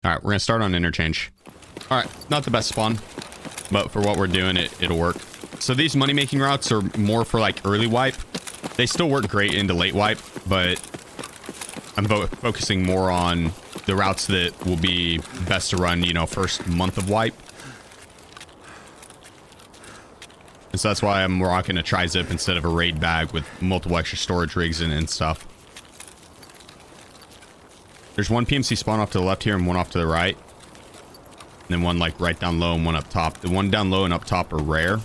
All right, we're gonna start on Interchange. All right, not the best spawn, but for what we're doing, it'll work. So these money-making routes are more for like early wipe. They still work great into late wipe, but I'm focusing more on the routes that will be best to run, you know, first month of wipe. And so that's why I'm rocking a tri-zip instead of a raid bag with multiple extra storage rigs and stuff. There's one PMC spawn off to the left here and one off to the right. And then one like right down low and one up top. The one down low and up top are rare.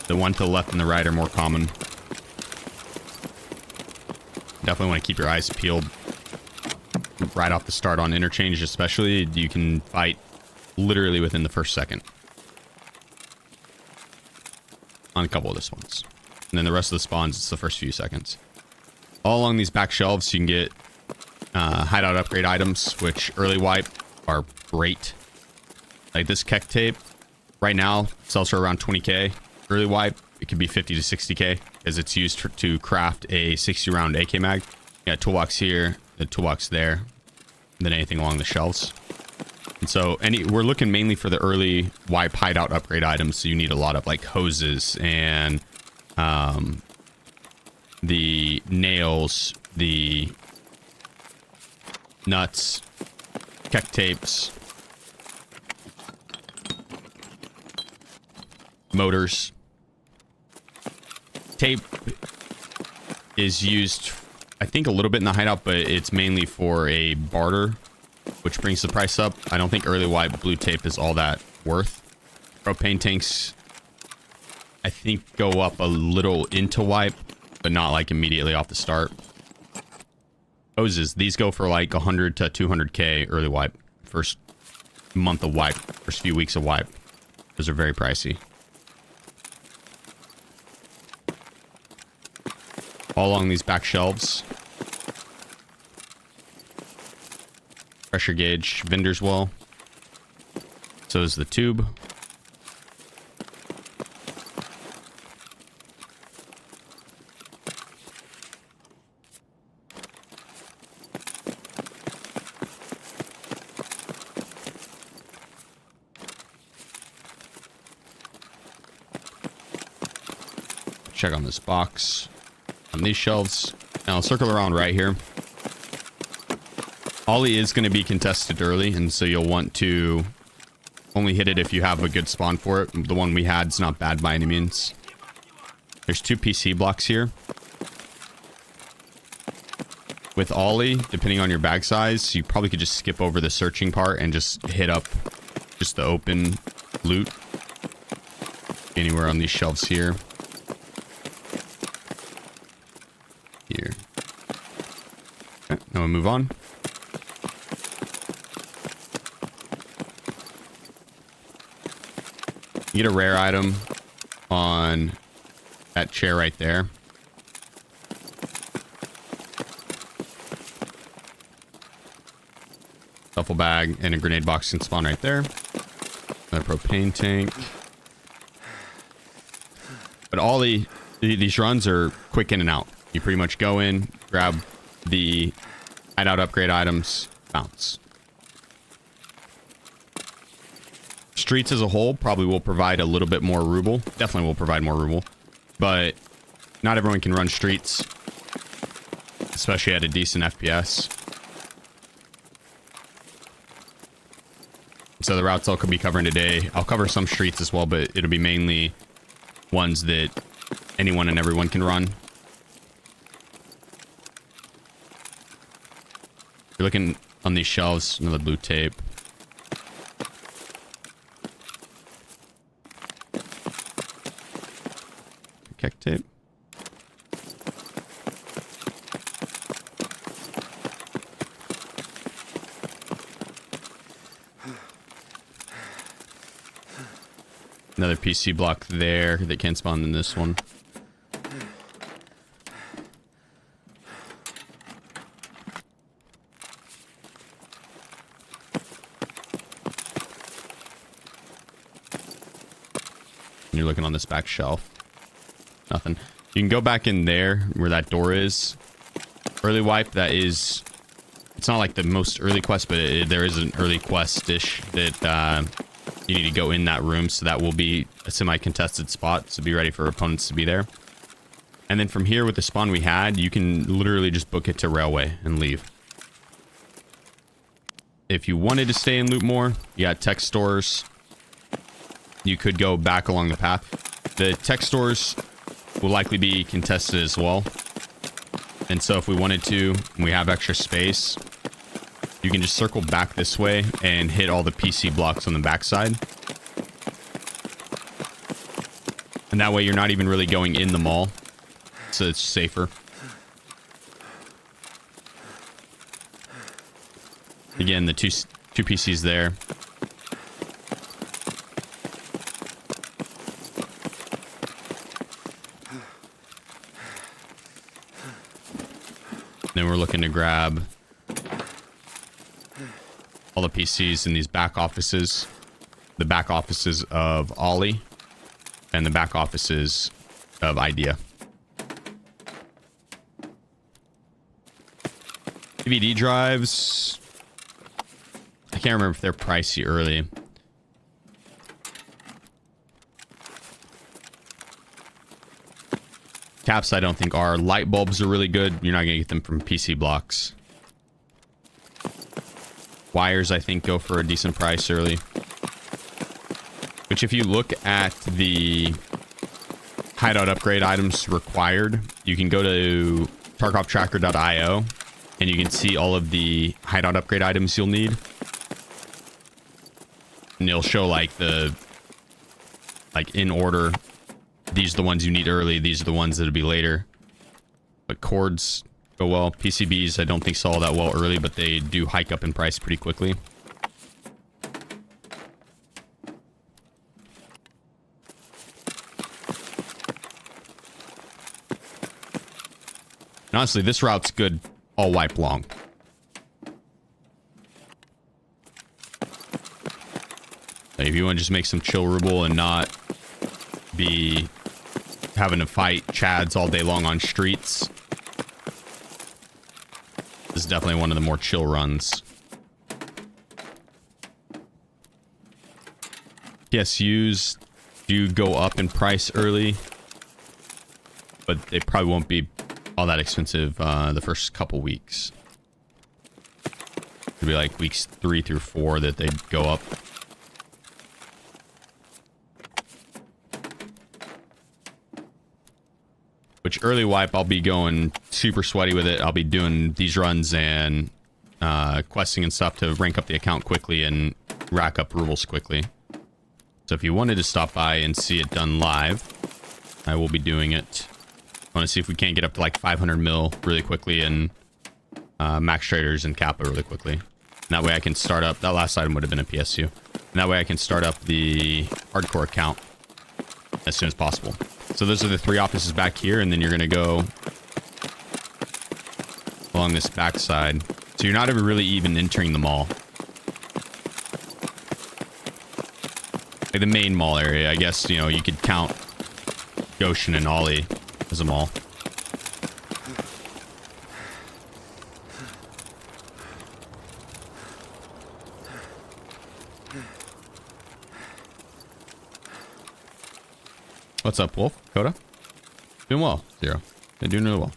The one to the left and the right are more common. Definitely want to keep your eyes peeled right off the start on Interchange, especially. You can fight literally within the first second on a couple of this ones. And then the rest of the spawns, it's the first few seconds. All along these back shelves, you can get hideout upgrade items, which early wipe are great. Like this Keck tape, right now, sells for around 20k. Early wipe, it could be 50 to 60k, as it's used to craft a 60 round AK mag. You got toolbox here, the toolbox there, and then anything along the shelves. And so we're looking mainly for the early wipe hideout upgrade items. So you need a lot of like hoses and the nails, the nuts, Keck tapes, motors. Tape is used, I think, a little bit in the hideout, but it's mainly for a barter, which brings the price up. I don't think early wipe blue tape is all that worth. Propane tanks, I think, go up a little into wipe, but not like immediately off the start. Hoses, these go for like 100 to 200k early wipe. First month of wipe, first few weeks of wipe. Those are very pricey. All along these back shelves. Pressure gauge, vendor's well. So is the tube. Check on this box. On these shelves. Now I'll circle around right here. Ollie is going to be contested early, and so you'll want to only hit it if you have a good spawn for it. The one we had is not bad by any means. There's 2 PC blocks here. With Ollie, depending on your bag size, you probably could just skip over the searching part and just hit up just the open loot. Anywhere on these shelves here. Here. Okay, now we'll move on. You get a rare item on that chair right there. Duffel bag and a grenade box can spawn right there. Another propane tank. But all these runs are quick in and out. You pretty much go in, grab the hideout upgrade items, bounce. Streets as a whole probably will provide a little bit more ruble. Definitely will provide more ruble. But not everyone can run streets, especially at a decent FPS. So the routes I'll be covering today, I'll cover some streets as well, but it'll be mainly ones that anyone and everyone can run. You're looking on these shelves, another blue tape. Keck tape. Another PC block there that can spawn in this one. And you're looking on this back shelf. Nothing. You can go back in there where that door is. Early wipe, it's It's not like the most early quest, but there is an early quest dish that you need to go in that room. So that will be a semi-contested spot. So be ready for opponents to be there. And then from here with the spawn we had, you can literally just book it to railway and leave. If you wanted to stay and loot more, you got tech stores. You could go back along the path. The tech stores will likely be contested as well. And so if we wanted to, and we have extra space, you can just circle back this way and hit all the PC blocks on the backside. And that way you're not even really going in the mall. So it's safer. Again, the two PCs there. Then we're looking to grab all the PCs in these back offices. The back offices of Ollie and the back offices of Idea. DVD drives. I can't remember if they're pricey early. Caps I don't think are. Light bulbs are really good. You're not going to get them from PC blocks. Wires I think go for a decent price early. Which if you look at the hideout upgrade items required, you can go to tarkovtracker.io and you can see all of the hideout upgrade items you'll need. And it'll show like in order. These are the ones you need early. These are the ones that'll be later. But cords go well. PCBs I don't think saw that well early, but they do hike up in price pretty quickly. And honestly, this route's good all wipe long. If you want to just make some chill Rouble and not be having to fight Chads all day long on streets, this is definitely one of the more chill runs. PSUs do go up in price early, but they probably won't be all that expensive the first couple weeks. It'll be like weeks 3 through 4 that they go up. Which early wipe, I'll be going super sweaty with it. I'll be doing these runs and questing and stuff to rank up the account quickly and rack up rubles quickly. So if you wanted to stop by and see it done live, I will be doing it. I want to see if we can't get up to like 500 mil really quickly and max traders and Kappa really quickly. And that way I can start up. That last item would have been a PSU. And that way I can start up the hardcore account as soon as possible. So those are the 3 offices back here, and then you're going to go along this back side. So you're not ever really even entering the mall. Like the main mall area, I guess, you know, you could count Goshen and Ollie as a mall. What's up, Wolf? Coda? Doing well, Zero. They're doing really well.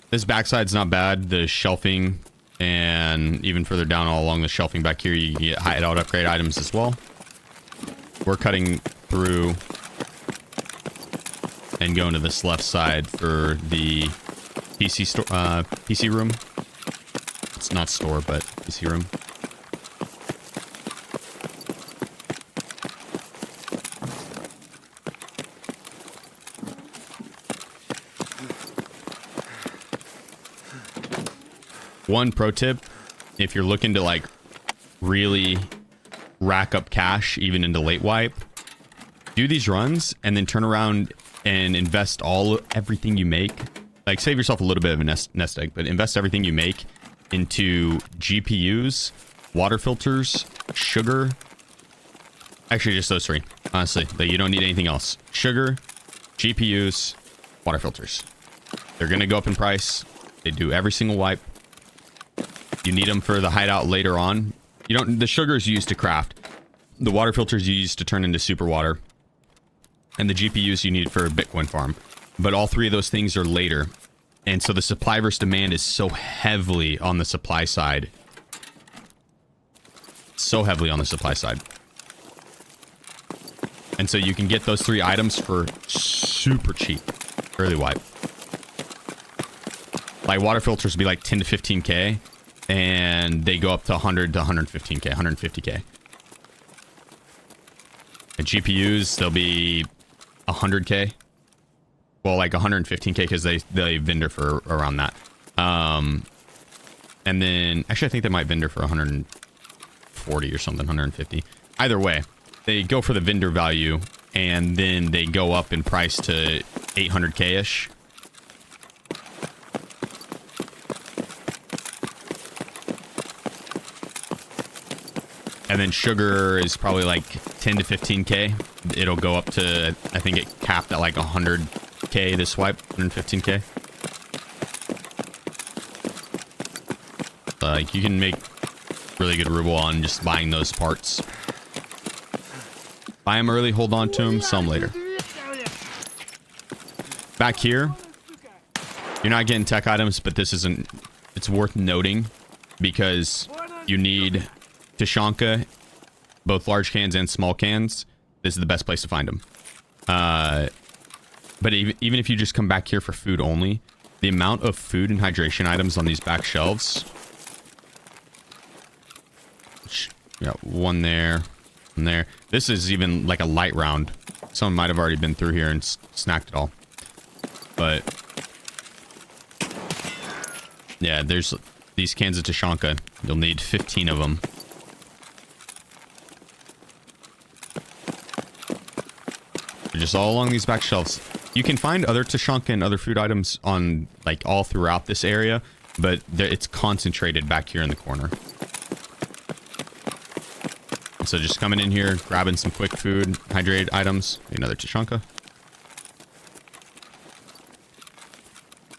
This backside's not bad. The shelving and even further down all along the shelving back here, you can get hideout upgrade items as well. We're cutting through and going to this left side for the PC store, PC room. It's not store, but PC room. One pro tip, if you're looking to like really rack up cash even into late wipe, do these runs and then turn around and invest everything you make. Like save yourself a little bit of a nest egg, but invest everything you make into GPUs, water filters, sugar. Actually, just those 3. Honestly, like you don't need anything else. Sugar, GPUs, water filters. They're gonna go up in price. They do every single wipe. You need them for the hideout later on. You don't. The sugar is used to craft. The water filters you use to turn into super water. And the GPUs you need for a Bitcoin farm. But all three of those things are later. And so the supply versus demand is so heavily on the supply side. So heavily on the supply side. And so you can get those three items for super cheap. Early wipe. Like water filters would be like 10 to 15k. And they go up to 100 to 115k, 150k. And GPUs, they'll be 100k. Well, like 115k because they vendor for around that. And then, actually, I think they might vendor for 140 or something, 150. Either way, they go for the vendor value, and then they go up in price to 800k-ish. And then sugar is probably like 10 to 15k. It'll go up to, I think it capped at like 100k this swipe, 115k. Like you can make really good ruble on just buying those parts. Buy them early, hold on to them, sell them later. Back here, you're not getting tech items, but this isn't, it's worth noting because you need Tashanka, both large cans and small cans. This is the best place to find them. But even if you just come back here for food only, the amount of food and hydration items on these back shelves. Yeah, one there, one there. This is even like a light round. Someone might have already been through here and snacked it all. But yeah, there's these cans of Tashanka. You'll need 15 of them. Just all along these back shelves. You can find other Tashanka and other food items on like all throughout this area, but it's concentrated back here in the corner. And so just coming in here, grabbing some quick food, hydrated items, another Tashanka.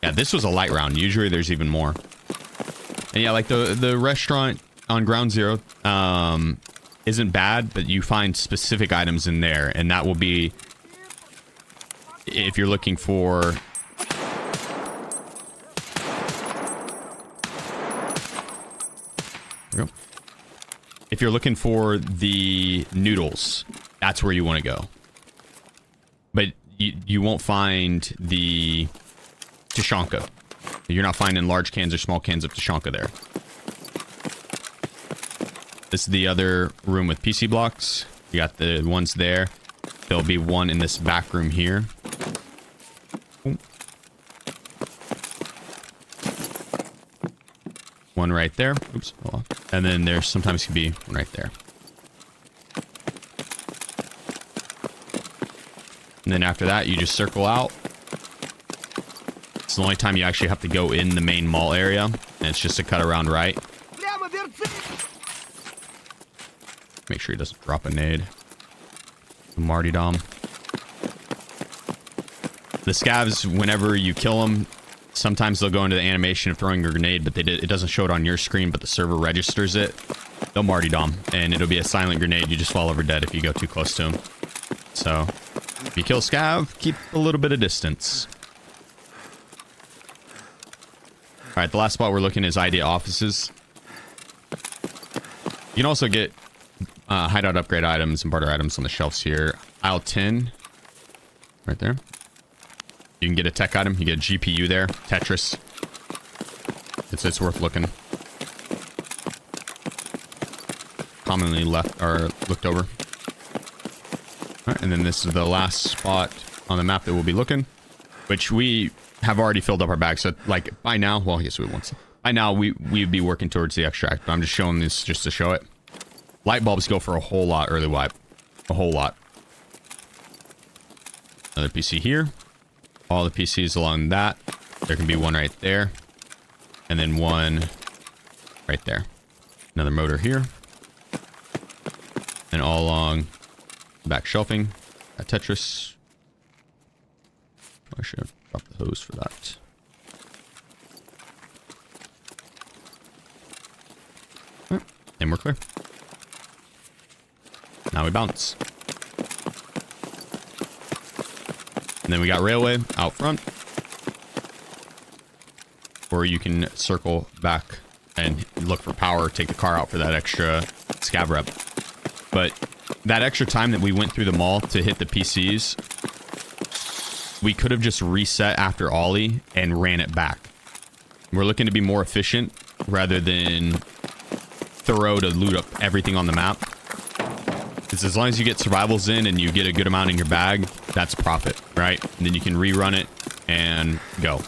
Yeah, this was a light round. Usually there's even more. And yeah, like the restaurant on Ground Zero isn't bad, but you find specific items in there, and that will be if you're looking for if you're looking for the noodles, that's where you want to go. But you won't find the Tashanka. You're not finding large cans or small cans of Tashanka there. This is the other room with PC blocks. You got the ones there. There'll be one in this back room here. One right there. Oops. Hold on. And then there's sometimes can be one right there. And then after that, you just circle out. It's the only time you actually have to go in the main mall area. And it's just a cut around right. Make sure he doesn't drop a nade. Martyrdom. The scavs, whenever you kill them, sometimes they'll go into the animation of throwing a grenade, but it doesn't show it on your screen, but the server registers it. They'll martyrdom, and it'll be a silent grenade. You just fall over dead if you go too close to them. So, if you kill scav, keep a little bit of distance. Alright, the last spot we're looking is idea offices. You can also get hideout upgrade items and barter items on the shelves here. Aisle 10. Right there. You can get a tech item. You get a GPU there. Tetris. It's worth looking. Commonly left or looked over. Alright, and then this is the last spot on the map that we'll be looking. Which we have already filled up our bag. So like by now, well yes we won't. By now we'd be working towards the extract, but I'm just showing this just to show it. Light bulbs go for a whole lot early wipe. A whole lot. Another PC here. All the PCs along that. There can be one right there. And then one right there. Another motor here. And all along the back shelving. Got Tetris. I should have dropped the hose for that. And we're clear. Now we bounce. And then we got railway out front. Or you can circle back and look for power, take the car out for that extra scav rep. But that extra time that we went through the mall to hit the PCs, we could have just reset after Ollie and ran it back. We're looking to be more efficient rather than thorough to loot up everything on the map. Because as long as you get survivals in and you get a good amount in your bag, that's profit, right? And then you can rerun it and go.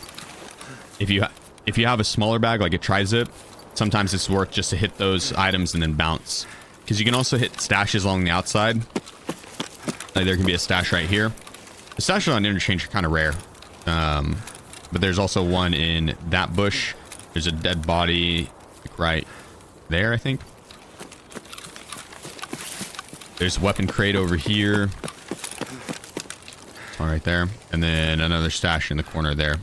If you have a smaller bag like a tri-zip, sometimes it's worth just to hit those items and then bounce. Because you can also hit stashes along the outside. Like there can be a stash right here. The stashes on Interchange are kind of rare. But there's also one in that bush. There's a dead body right there, I think. There's a weapon crate over here. All right there. And then another stash in the corner there.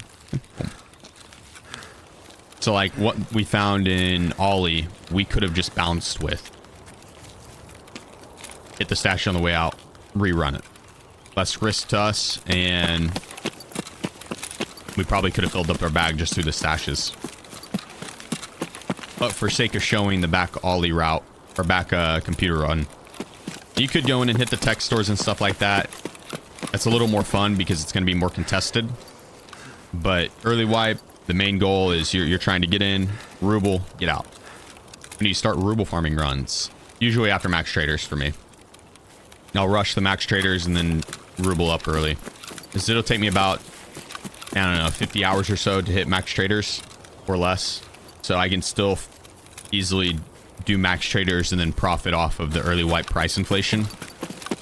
So like what we found in Ollie, we could have just bounced with. Hit the stash on the way out, rerun it. Less risk to us, and we probably could have filled up our bag just through the stashes. But for sake of showing the back Ollie route, or back computer run, you could go in and hit the tech stores and stuff like that. That's a little more fun because it's going to be more contested. But early wipe, the main goal is you're trying to get in, ruble, get out. When you start ruble farming runs, usually after max traders for me. I'll rush the max traders and then ruble up early. Because it'll take me about, I don't know, 50 hours or so to hit max traders or less. So I can still easily do max traders and then profit off of the early wipe price inflation.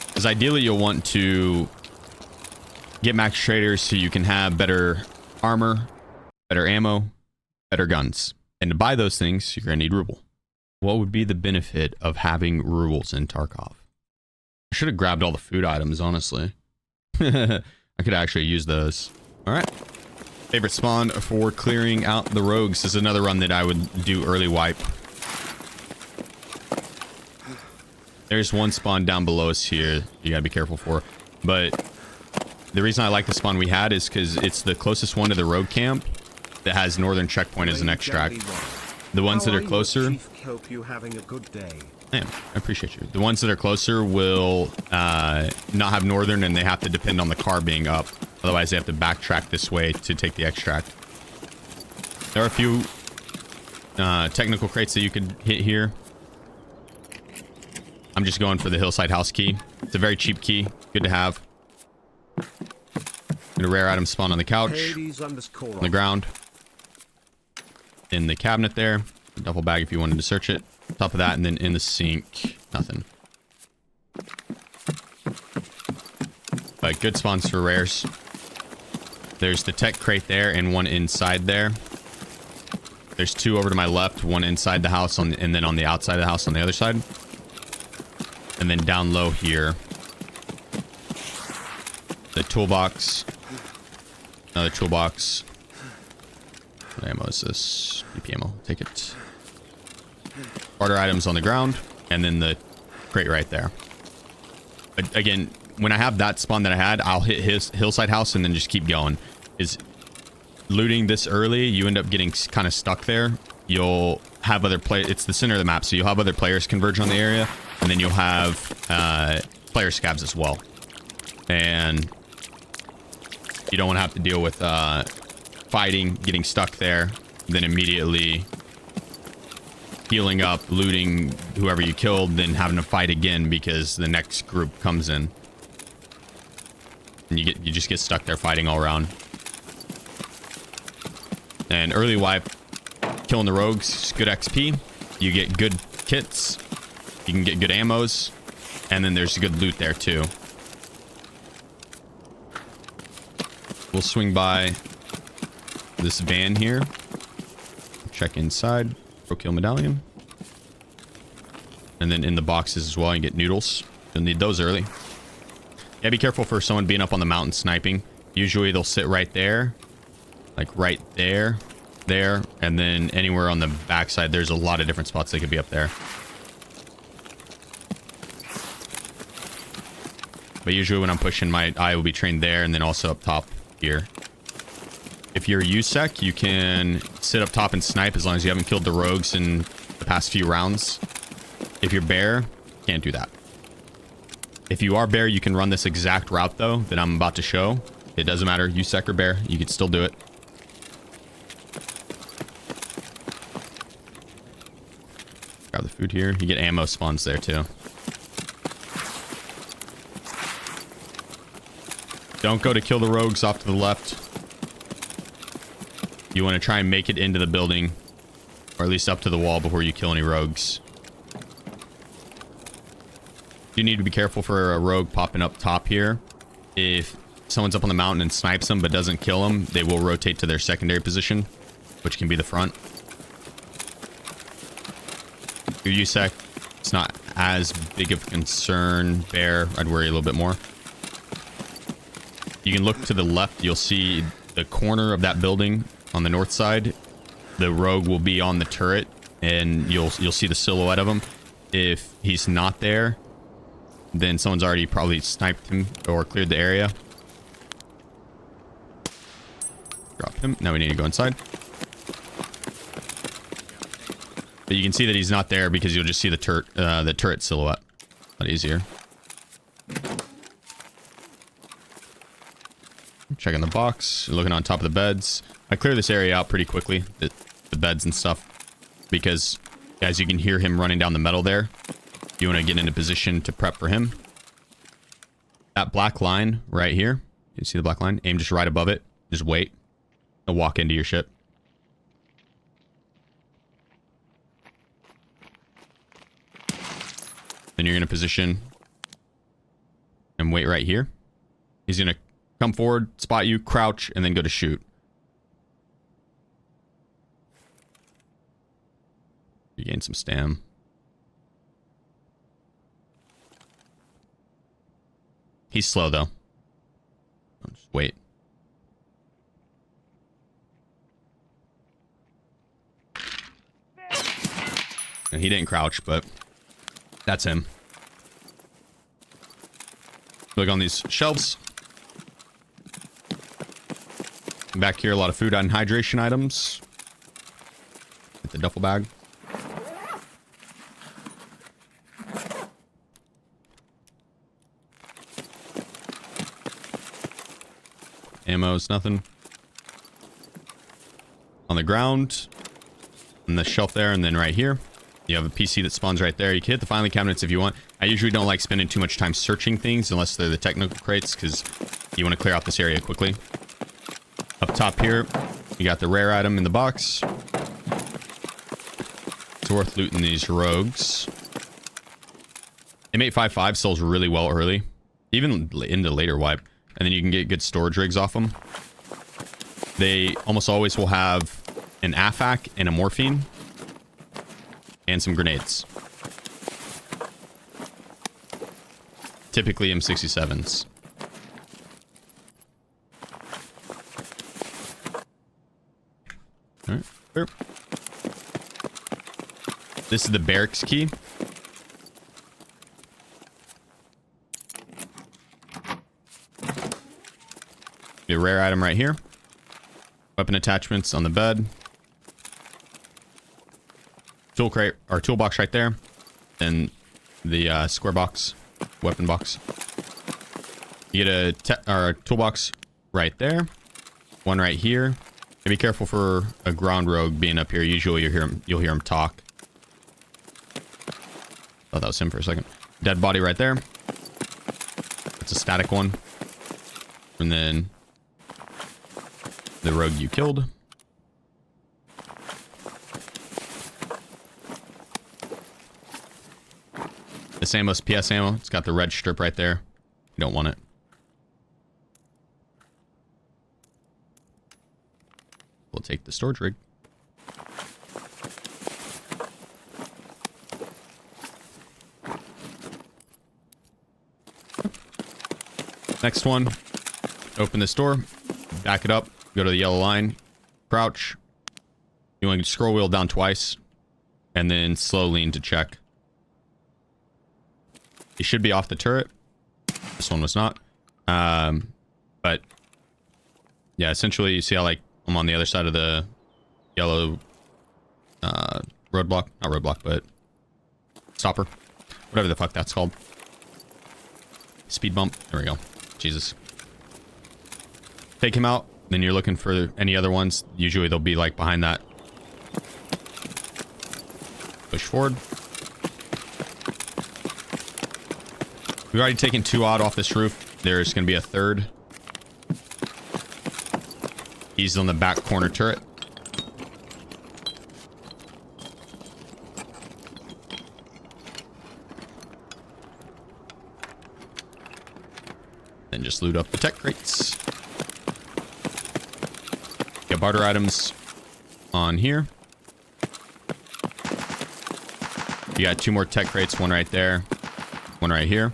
Because ideally you'll want to get max traders so you can have better armor, better ammo, better guns. And to buy those things, you're going to need ruble. What would be the benefit of having rubles in Tarkov? I should have grabbed all the food items, honestly. I could actually use those. All right. Favorite spawn for clearing out the rogues. This is another run that I would do early wipe. There's one spawn down below us here you gotta be careful for. But the reason I like the spawn we had is because it's the closest one to the rogue camp that has northern checkpoint as an extract. The ones that are closer... Hope you're having a good day. Man, I appreciate you. The ones that are closer will not have northern, and they have to depend on the car being up. Otherwise, they have to backtrack this way to take the extract. There are a few technical crates that you could hit here. I'm just going for the hillside house key. It's a very cheap key. Good to have. Get a rare item spawn on the couch. On the ground. In the cabinet there. A duffel bag if you wanted to search it. Top of that, and then in the sink. Nothing. But good spawns for rares. There's the tech crate there and one inside there. There's two over to my left, one inside the house and then on the outside of the house on the other side. And then down low here, the toolbox. Another toolbox. What ammo is this? BP ammo. Take it. Barter items on the ground, and then the crate right there. But again, when I have that spawn that I had, I'll hit his hillside house and then just keep going. Is looting this early, you end up getting kind of stuck there. You'll have other players. It's the center of the map, so you'll have other players converge on the area, and then you'll have player scavs as well. And you don't want to have to deal with fighting, getting stuck there, then immediately healing up, looting whoever you killed, then having to fight again because the next group comes in. And you just get stuck there fighting all around. And early wipe, killing the rogues is good XP. You get good kits. You can get good ammos. And then there's good loot there too. We'll swing by this van here. Check inside. Pro kill medallion. And then in the boxes as well, you get noodles. You'll need those early. Yeah, be careful for someone being up on the mountain sniping. Usually they'll sit right there. Like right there. There. And then anywhere on the backside, there's a lot of different spots they could be up there. But usually when I'm pushing, my eye will be trained there and then also up top here. If you're USEC, you can sit up top and snipe as long as you haven't killed the rogues in the past few rounds. If you're bear, can't do that. If you are bear, you can run this exact route though that I'm about to show. It doesn't matter, USEC or bear, you can still do it. Grab the food here. You get ammo spawns there too. Don't go to kill the rogues off to the left. You want to try and make it into the building, or at least up to the wall before you kill any rogues. You need to be careful for a rogue popping up top here. If someone's up on the mountain and snipes them but doesn't kill them, they will rotate to their secondary position, which can be the front. Your USEC, it's not as big of a concern. Bear, I'd worry a little bit more. You can look to the left, you'll see the corner of that building on the north side. The rogue will be on the turret and you'll see the silhouette of him. If he's not there, then someone's already probably sniped him or cleared the area. Drop him. Now we need to go inside. But you can see that he's not there because you'll just see the turret silhouette. A lot easier. Checking the box, looking on top of the beds. I clear this area out pretty quickly, the beds and stuff, because as you can hear him running down the metal there, you want to get into position to prep for him. That black line right here, you see the black line? Aim just right above it. Just wait. He'll walk into your ship. Then you're going to position and wait right here. He's going to come forward, spot you, crouch, and then go to shoot. You gain some stam. He's slow though. I'll just wait. And he didn't crouch, but that's him. Look on these shelves. Back here, a lot of food and hydration items. Get the duffel bag. Ammo's nothing. On the ground, on the shelf there, and then right here, you have a PC that spawns right there. You can hit the filing cabinets if you want. I usually don't like spending too much time searching things unless they're the technical crates, because you want to clear out this area quickly. Up top here, you got the rare item in the box. It's worth looting these rogues. M855 sells really well early, even into later wipe, and then you can get good storage rigs off them. They almost always will have an AFAC and a morphine and some grenades. Typically M67s. All right, sure. This is the barracks key. A rare item right here. Weapon attachments on the bed. Tool crate or toolbox right there. And the square box, weapon box. You get a toolbox right there. One right here. Be careful for a ground rogue being up here. Usually you'll hear him talk. Thought that was him for a second. Dead body right there. It's a static one. And then the rogue you killed. This ammo's PS ammo. It's got the red strip right there. You don't want it. We'll take the storage rig. Next one. Open this door. Back it up. Go to the yellow line. Crouch. You want to scroll wheel down twice. And then slow lean to check. He should be off the turret. This one was not. But yeah, essentially you see how like I'm on the other side of the yellow roadblock. Not roadblock, but stopper. Whatever the fuck that's called. Speed bump. There we go. Jesus. Take him out. Then you're looking for any other ones. Usually they'll be like behind that. Push forward. We've already taken 2 odd off this roof. There's going to be a third. He's on the back corner turret. Then just loot up the tech crates. Get barter items on here. You got 2 more tech crates, one right there, one right here.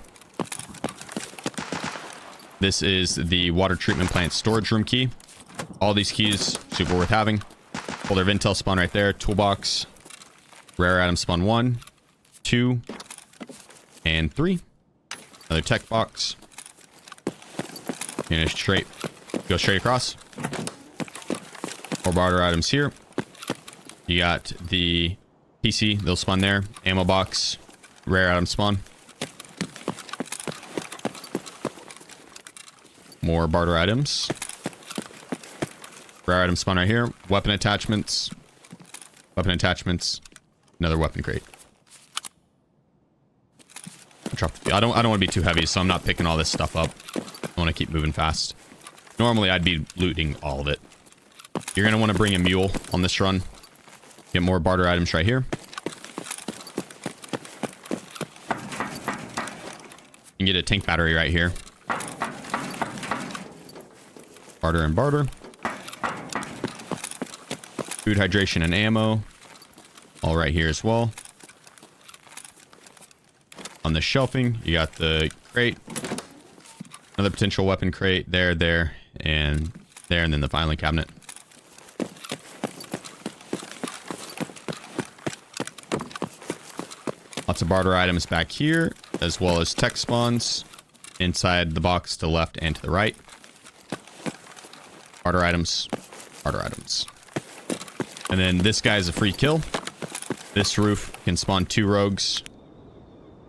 This is the water treatment plant storage room key. All these keys, super worth having. Folder of intel spawn right there. Toolbox. Rare item spawn 1, 2, and 3. Another tech box. And go straight across. More barter items here. You got the PC, they'll spawn there. Ammo box. Rare item spawn. More barter items. Rare item spawn right here. Weapon attachments. Weapon attachments. Another weapon crate. I don't want to be too heavy, so I'm not picking all this stuff up. I want to keep moving fast. Normally, I'd be looting all of it. You're going to want to bring a mule on this run. Get more barter items right here. You can get a tank battery right here. Barter and barter. Food, hydration, and ammo. All right here as well. On the shelving, you got the crate. Another potential weapon crate. There, and then the filing cabinet. Lots of barter items back here, as well as tech spawns inside the box to the left and to the right. Barter items, barter items. And then this guy's a free kill. This roof can spawn 2 rogues.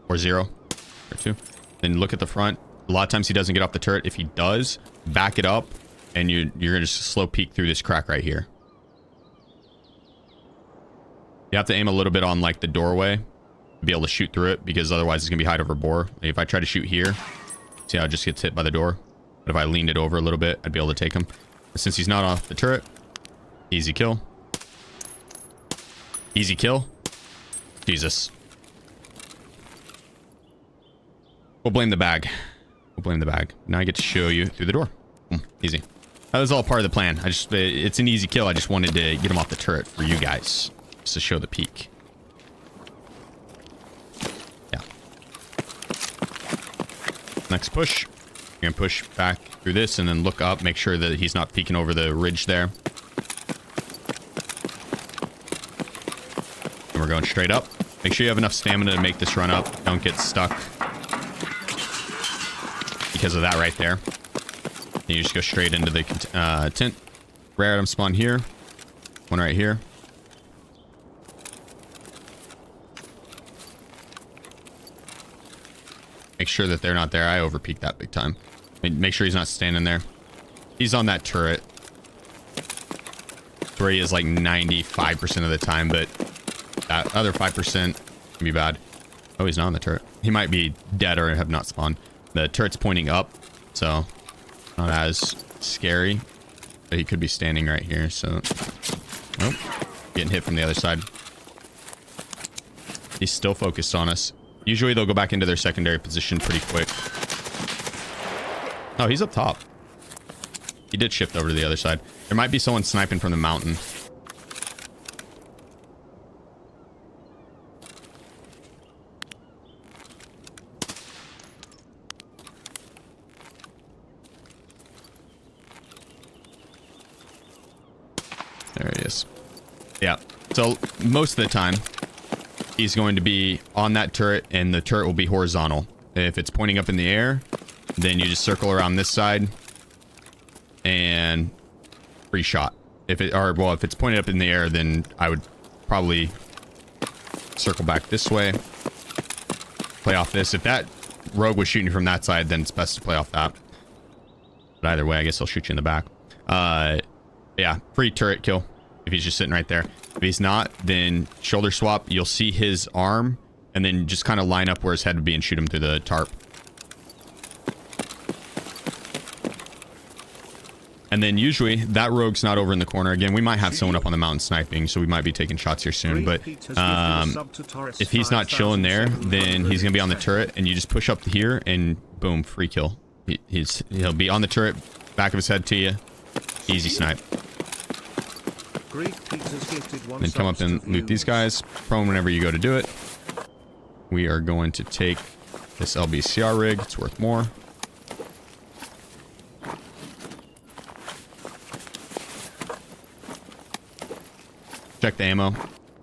Or 0. Or 2. Then look at the front. A lot of times he doesn't get off the turret. If he does, back it up. And you're going to just slow peek through this crack right here. You have to aim a little bit on like the doorway. To be able to shoot through it. Because otherwise it's going to be hide over bore. If I try to shoot here. See how it just gets hit by the door. But if I leaned it over a little bit, I'd be able to take him. But since he's not off the turret. Easy kill. Easy kill. Jesus. We'll blame the bag. We'll blame the bag. Now I get to show you through the door. Easy. That was all part of the plan. It's an easy kill. I just wanted to get him off the turret for you guys. Just to show the peak. Yeah. Next push. You're going to push back through this and then look up. Make sure that he's not peeking over the ridge there. And we're going straight up. Make sure you have enough stamina to make this run up. Don't get stuck. Because of that right there. And you just go straight into the tent. Rare item spawn here. One right here. Make sure that they're not there. I overpeaked that big time. Make sure he's not standing there. He's on that turret. Where he is like 95% of the time, but that other 5% can be bad. Oh, he's not on the turret. He might be dead or have not spawned. The turret's pointing up, so not as scary. But he could be standing right here, so... Nope. Getting hit from the other side. He's still focused on us. Usually they'll go back into their secondary position pretty quick. Oh, he's up top. He did shift over to the other side. There might be someone sniping from the mountain. There he is. Yeah. So most of the time, he's going to be on that turret, and the turret will be horizontal. If it's pointing up in the air, Then you just circle around this side and free shot. If it's pointed up in the air, then I would probably circle back this way, play off this. If that rogue was shooting from that side, then it's best to play off that. But either way, I guess he'll shoot you in the back. Yeah, free turret kill if he's just sitting right there. If he's not, then shoulder swap. You'll see his arm, and then just kind of line up where his head would be and shoot him through the tarp. And then usually that rogue's not over in the corner. Again, we might have someone up on the mountain sniping, so we might be taking shots here soon. But if he's not chilling there, then he's going to be on the turret, and you just push up here and boom, free kill. He'll be on the turret, back of his head to you. Easy snipe. Then come up and loot these guys. Prone whenever you go to do it. We are going to take this LBCR rig. It's worth more. Check the ammo.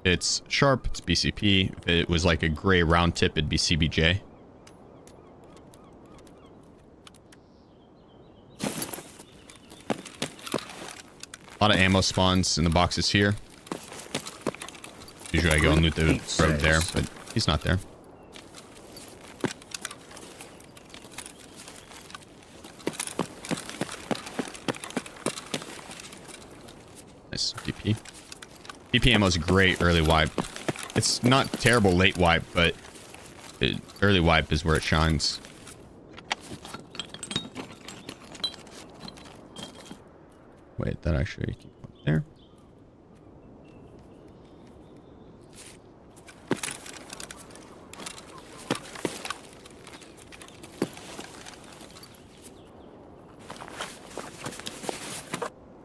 It's sharp. It's BCP. If it was like a gray round tip, it'd be CBJ. A lot of ammo spawns in the boxes here. Usually I go and loot the rogue there, but he's not there. Nice DP. DP ammo is great early wipe. It's not terrible late wipe, but early wipe is where it shines. Wait, that actually keep up there.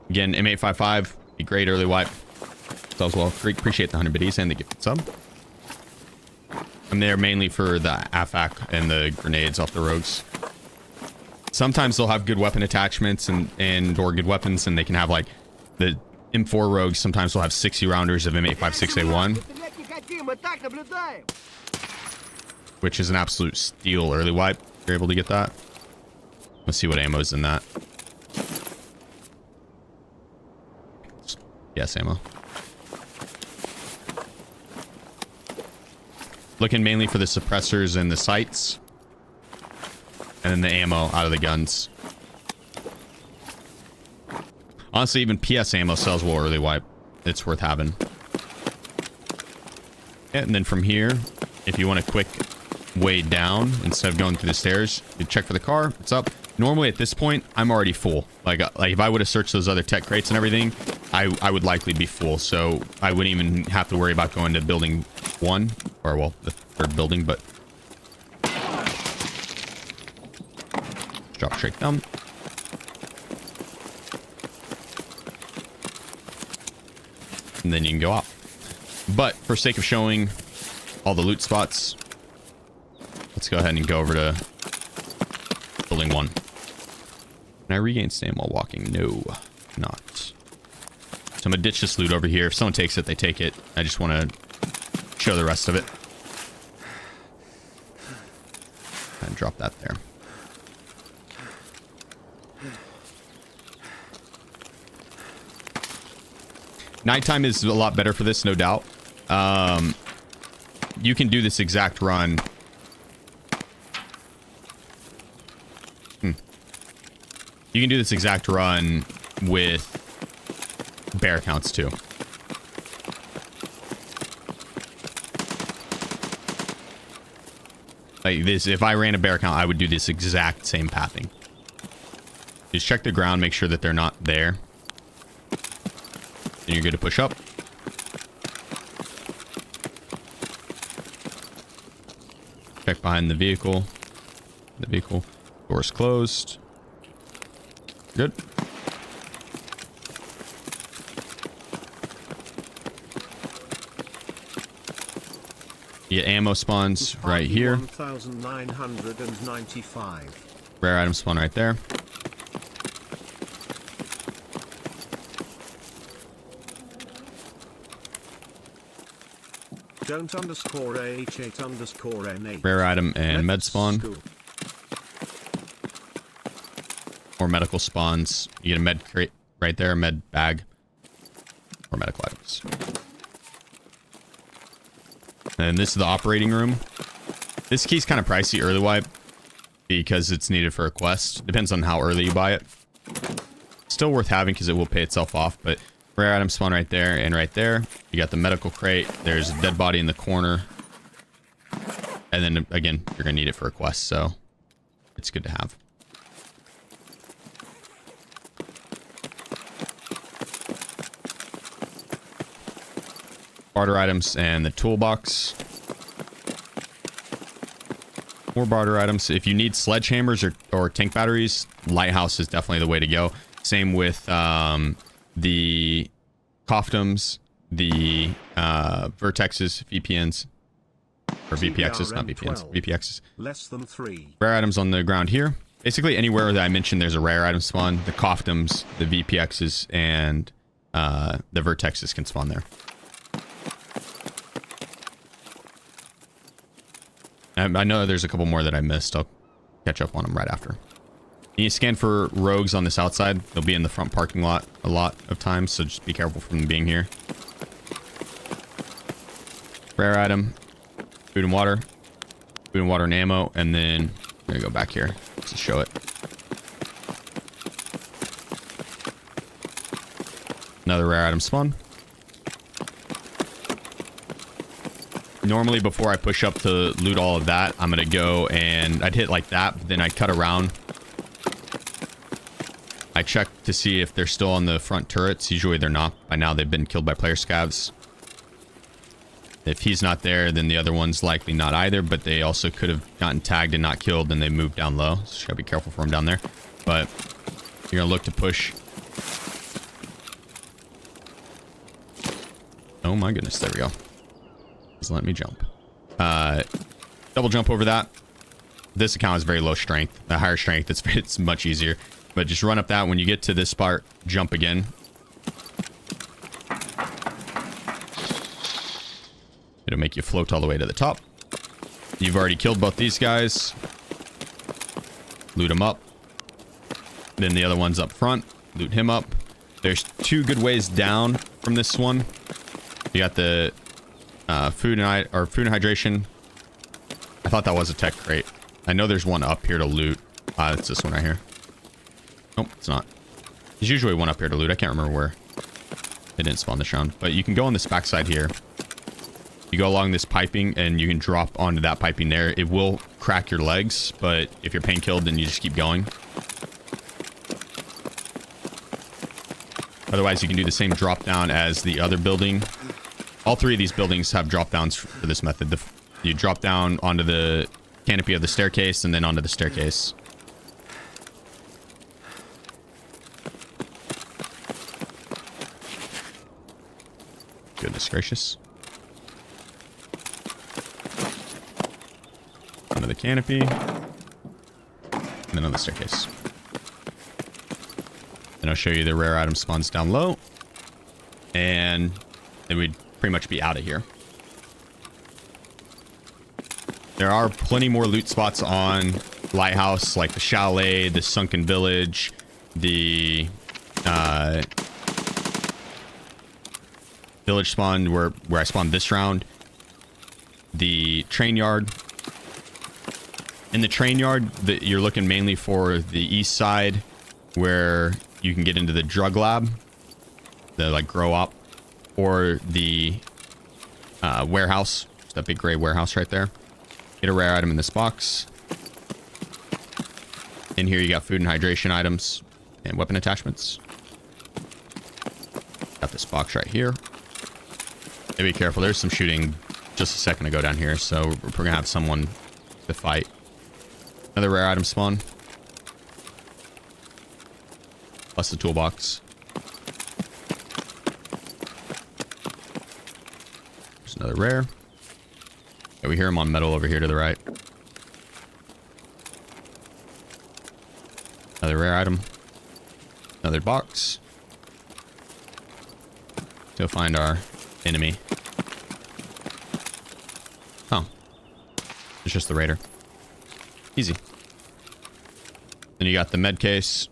Again, M855, be great early wipe. As well. Appreciate the 100 biddies and the gifted sub. I'm there mainly for the AFAC and the grenades off the rogues. Sometimes they'll have good weapon attachments and or good weapons, and they can have like the M4 rogues. Sometimes they'll have 60 rounders of M856A1, which is an absolute steal early wipe. If you're able to get that. Let's see what ammo's in that. Yes, ammo. Looking mainly for the suppressors and the sights. And then the ammo out of the guns. Honestly, even PS ammo sells well early wipe. It's worth having. And then from here, if you want a quick way down, instead of going through the stairs, you check for the car. It's up. Normally at this point, I'm already full. Like if I would have searched those other tech crates and everything, I would likely be full. So I wouldn't even have to worry about going to building 1. Or, well, the third building, but... Drop straight down. And then you can go out. But, for sake of showing all the loot spots, let's go ahead and go over to building 1. Can I regain stam while walking? No, not. So I'm gonna ditch this loot over here. If someone takes it, they take it. I just want to show the rest of it. And drop that there. Nighttime is a lot better for this, no doubt. You can do this exact run. You can do this exact run with bear counts too. Like this, if I ran a bear count, I would do this exact same pathing. Just check the ground, make sure that they're not there. Then you're good to push up. Check behind the vehicle. The vehicle door's closed. Good. You get ammo spawns right here. 1995. Rare item spawn right there. Don't underscore H8 underscore N8. Rare item and med spawn. More medical spawns. You get a med crate right there, a med bag. Or medical items. And this is the operating room. This key's kind of pricey early wipe because it's needed for a quest. Depends on how early you buy it. Still worth having because it will pay itself off, but rare item spawn right there and right there. You got the medical crate. There's a dead body in the corner. And then again, you're going to need it for a quest, so it's good to have. Barter items and the toolbox. More barter items. If you need sledgehammers or tank batteries, Lighthouse is definitely the way to go. Same with the Coftums, the Vertexes, VPNs, or VPXs, not VPNs, VPXs. Less than 3. Rare items on the ground here. Basically anywhere that I mentioned there's a rare item spawn, the Coftums, the VPXs, and the Vertexes can spawn there. I know there's a couple more that I missed. I'll catch up on them right after. You scan for rogues on this outside. They'll be in the front parking lot a lot of times, so just be careful from them being here. Rare item, food and water, and ammo, and then I'm gonna go back here to show it. Another rare item spawn. Normally before I push up to loot all of that, I'm gonna go and I'd hit like that, but then I cut around. I check to see if they're still on the front turrets. Usually they're not. By now they've been killed by player scavs. If he's not there, then the other one's likely not either, but they also could have gotten tagged and not killed, and they moved down low. So you gotta be careful for them down there. But you're gonna look to push. Oh my goodness, there we go. Just let me jump. Double jump over that. This account is very low strength. The higher strength, it's much easier. But just run up that. When you get to this part, jump again. It'll make you float all the way to the top. You've already killed both these guys. Loot them up. Then the other one's up front. Loot him up. There's 2 good ways down from this one. You got the food and hydration. I thought that was a tech crate. I know there's one up here to loot. It's this one right here. Nope, it's not. There's usually one up here to loot. I can't remember where. They didn't spawn this round. But you can go on this backside here. You go along this piping and you can drop onto that piping there. It will crack your legs, but if you're pain killed, then you just keep going. Otherwise, you can do the same drop down as the other building. All 3 of these buildings have drop downs for this method. You drop down onto the canopy of the staircase and then onto the staircase. Goodness gracious. Onto the canopy. And then on the staircase. And I'll show you the rare item spawns down low. And then we'd pretty much be out of here. There are plenty more loot spots on Lighthouse, like the chalet, the sunken village, the village spawn where I spawned this round, the train yard. In the train yard, you're looking mainly for the east side where you can get into the drug lab, the like grow up, or the warehouse, just that big gray warehouse right there. Get a rare item in this box. In here you got food and hydration items and weapon attachments. Got this box right here. Hey, be careful, there's some shooting just a second ago down here, so we're gonna have someone to fight. Another rare item spawn. Plus the toolbox. There's another rare. Yeah, we hear him on metal over here to the right. Another rare item. Another box. Go find our enemy. Oh. It's just the raider. Easy. Then you got the med case.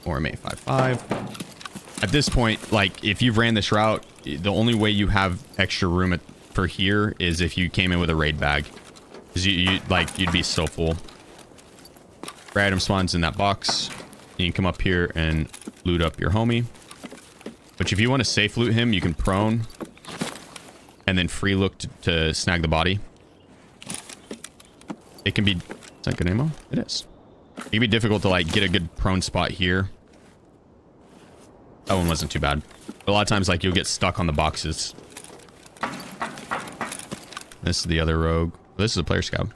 or M855. At this point, like, if you've ran this route, the only way you have extra room for here is if you came in with a raid bag. Because you'd be so full. Rare item spawns in that box. You can come up here and loot up your homie. But if you want to safe loot him, you can prone. And then free look to snag the body. It can be... Is that good ammo? It is. It can be difficult to, like, get a good prone spot here. That one wasn't too bad. But a lot of times, like, you'll get stuck on the boxes. This is the other rogue. This is a player scout.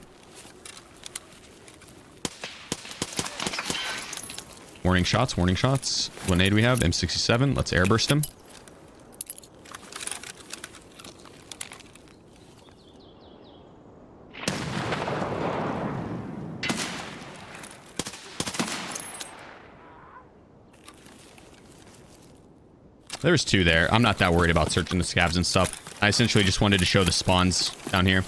Warning shots, warning shots. What nade we have? M67. Let's airburst him. There's two there. I'm not that worried about searching the scavs and stuff. I essentially just wanted to show the spawns down here.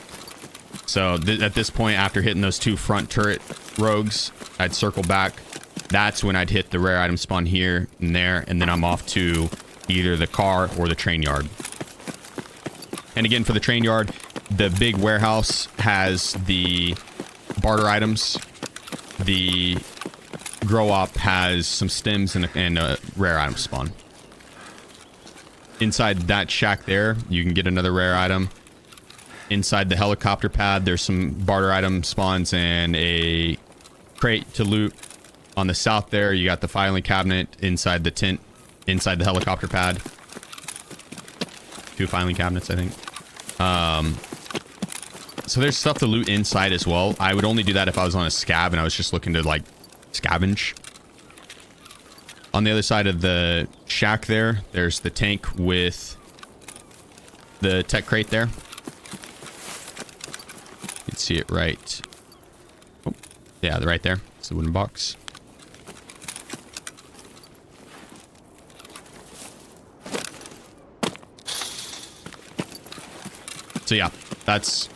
So at this point, after hitting those two front turret rogues, I'd circle back. That's when I'd hit the rare item spawn here and there, and then I'm off to either the car or the train yard. And again, for the train yard, the big warehouse has the barter items. The grow op has some stems and a rare item spawn. Inside that shack there, you can get another rare item. Inside the helicopter pad, there's some barter item spawns and a crate to loot. On the south there, you got the filing cabinet inside the tent, inside the helicopter pad. Two filing cabinets, I think. So there's stuff to loot inside as well. I would only do that if I was on a scav and I was just looking to, like, scavenge. On the other side of the shack there, there's the tank with the tech crate there. You can see it right. Oh, yeah, right there. It's the wooden box. So yeah, that's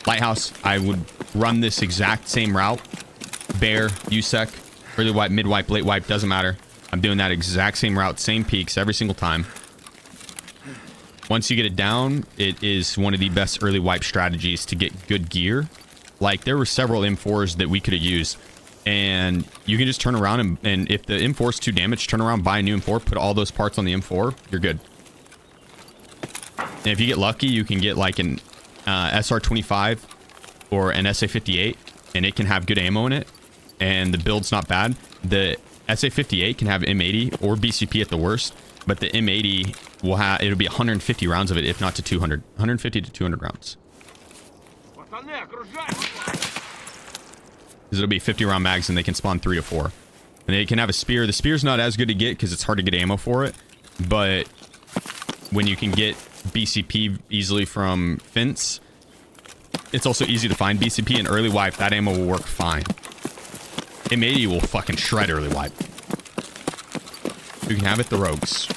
Lighthouse. I would run this exact same route. Bear, USEC, early wipe, mid wipe, late wipe, doesn't matter. I'm doing that exact same route, same peaks every single time. Once you get it down, it is one of the best early wipe strategies to get good gear. Like, there were several M4s that we could have used. And you can just turn around and if the M4 is too damaged, turn around, buy a new M4, put all those parts on the M4, you're good. And if you get lucky, you can get like an SR25 or an SA58, and it can have good ammo in it. And the build's not bad. The SA58 can have M80 or BCP at the worst, but the M80 will have, it'll be 150 rounds of it, if not to 200, 150 to 200 rounds. Because it'll be 50 round mags and they can spawn 3 to 4. And they can have a spear. The spear's not as good to get because it's hard to get ammo for it, but when you can get BCP easily from fence, it's also easy to find BCP and early wipe. That ammo will work fine. M80 will fucking shred early wipe. You can have it, the rogues.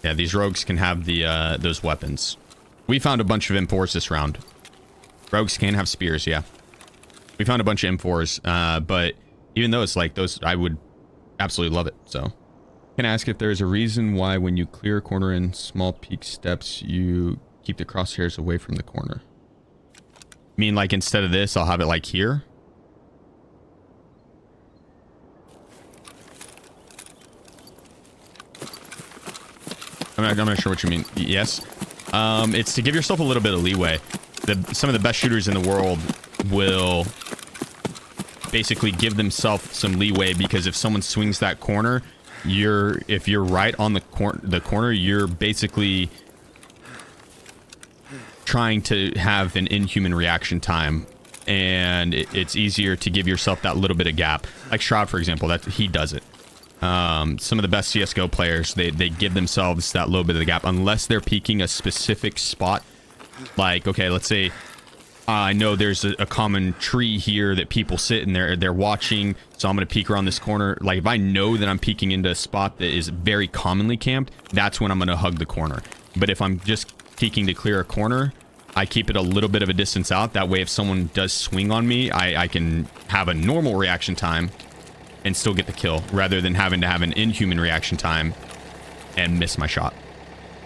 Yeah, these rogues can have the those weapons. We found a bunch of M4s this round. Rogues can have spears, yeah. We found a bunch of M4s, but even though it's like those, I would absolutely love it, so. Can I ask if there's a reason why when you clear a corner in small peak steps, you keep the crosshairs away from the corner? I mean, like, instead of this, I'll have it like here. I'm not sure what you mean. Yes. It's to give yourself a little bit of leeway. Some of the best shooters in the world will basically give themselves some leeway, because if someone swings that corner, if you're right on the corner, you're basically trying to have an inhuman reaction time, and it's easier to give yourself that little bit of gap. Like Shroud, for example, that he does it. Some of the best CSGO players, they give themselves that little bit of the gap, unless they're peeking a specific spot. Like, okay, let's say I know there's a common tree here that people sit and they're watching, so I'm going to peek around this corner. Like, if I know that I'm peeking into a spot that is very commonly camped, that's when I'm going to hug the corner. But if I'm just peeking to clear a corner, I keep it a little bit of a distance out. That way, if someone does swing on me, I can have a normal reaction time. and still get the kill rather than having to have an inhuman reaction time and miss my shot.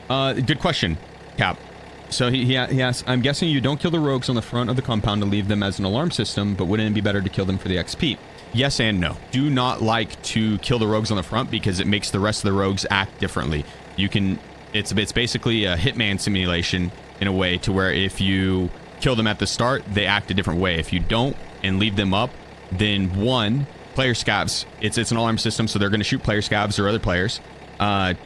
Good question, Cap. So he asks, I'm guessing you don't kill the rogues on the front of the compound to leave them as an alarm system, but wouldn't it be better to kill them for the XP? Yes and no. Do not like to kill the rogues on the front because it makes the rest of the rogues act differently. You can, it's basically a hitman simulation in a way to where if you kill them at the start, they act a different way. If you don't and leave them up, then one, player scavs, it's an alarm system, so they're going to shoot player scavs or other players.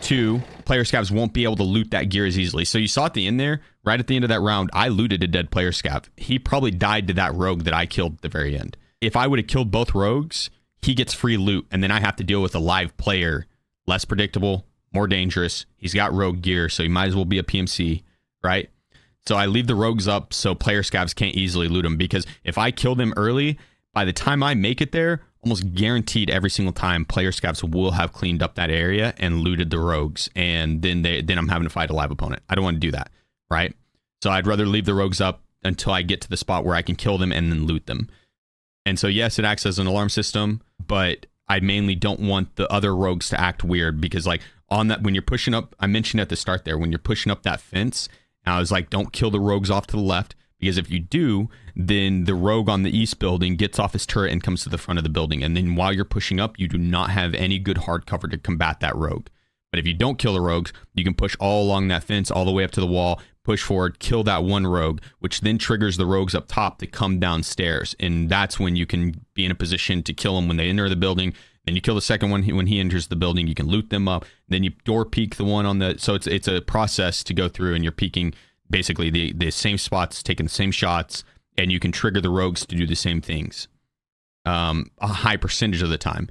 Two, player scavs won't be able to loot that gear as easily. So you saw at the end there, right at the end of that round, I looted a dead player scav. He probably died to that rogue that I killed at the very end. If I would have killed both rogues, he gets free loot, and then I have to deal with a live player. Less predictable, more dangerous. He's got rogue gear, so he might as well be a PMC, right? So I leave the rogues up so player scavs can't easily loot them, because if I kill them early, by the time I make it there, almost guaranteed every single time player scavs will have cleaned up that area and looted the rogues, and then I'm having to fight a live opponent. I don't want to do that, right? So I'd rather leave the rogues up until I get to the spot where I can kill them and then loot them. And so yes, it acts as an alarm system, but I mainly don't want the other rogues to act weird, because like on that, when you're pushing up, I mentioned at the start there, when you're pushing up that fence, I was like, don't kill the rogues off to the left, because if you do, then the rogue on the east building gets off his turret and comes to the front of the building. And then while you're pushing up, you do not have any good hard cover to combat that rogue. But if you don't kill the rogues, you can push all along that fence, all the way up to the wall, push forward, kill that one rogue, which then triggers the rogues up top to come downstairs. And that's when you can be in a position to kill them when they enter the building. Then you kill the second one when he enters the building. You can loot them up. Then you door peek the one on the... So it's a process to go through, and you're peeking basically the same spots, taking the same shots, and you can trigger the rogues to do the same things a high percentage of the time.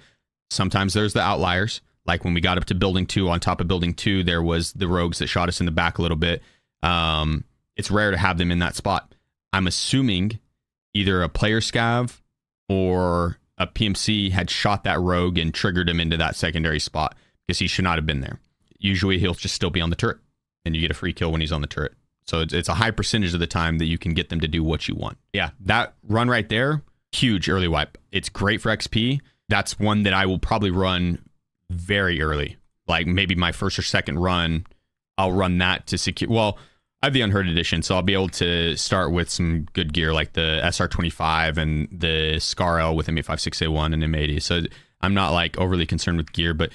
Sometimes there's the outliers. Like when we got up to building 2, on top of building 2, there was the rogues that shot us in the back a little bit. It's rare to have them in that spot. I'm assuming either a player scav or a PMC had shot that rogue and triggered him into that secondary spot, because he should not have been there. Usually he'll just still be on the turret, and you get a free kill when he's on the turret. So it's a high percentage of the time that you can get them to do what you want. Yeah, that run right there, huge early wipe. It's great for XP. That's one that I will probably run very early. Like maybe my first or second run, I'll run that to secure. Well, I have the Unheard Edition, so I'll be able to start with some good gear like the SR25 and the SCAR-L with M856A1 and M80. So I'm not like overly concerned with gear, but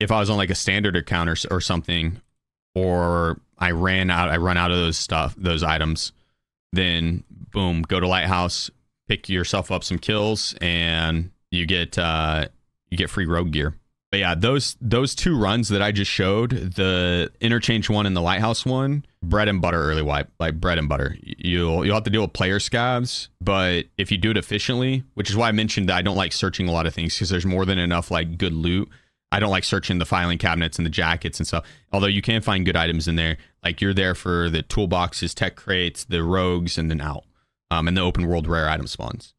if I was on like a standard account or something, or I run out of those items, then boom, go to Lighthouse, pick yourself up some kills, and you get free rogue gear. But yeah, those 2 runs that I just showed, the Interchange one and the Lighthouse one, bread and butter early wipe, like bread and butter. You'll have to deal with player scavs, but if you do it efficiently, which is why I mentioned that I don't like searching a lot of things, because there's more than enough like good loot. I don't like searching the filing cabinets and the jackets and stuff, although you can find good items in there. Like you're there for the toolboxes, tech crates, the rogues, and then out. And the open world rare item spawns.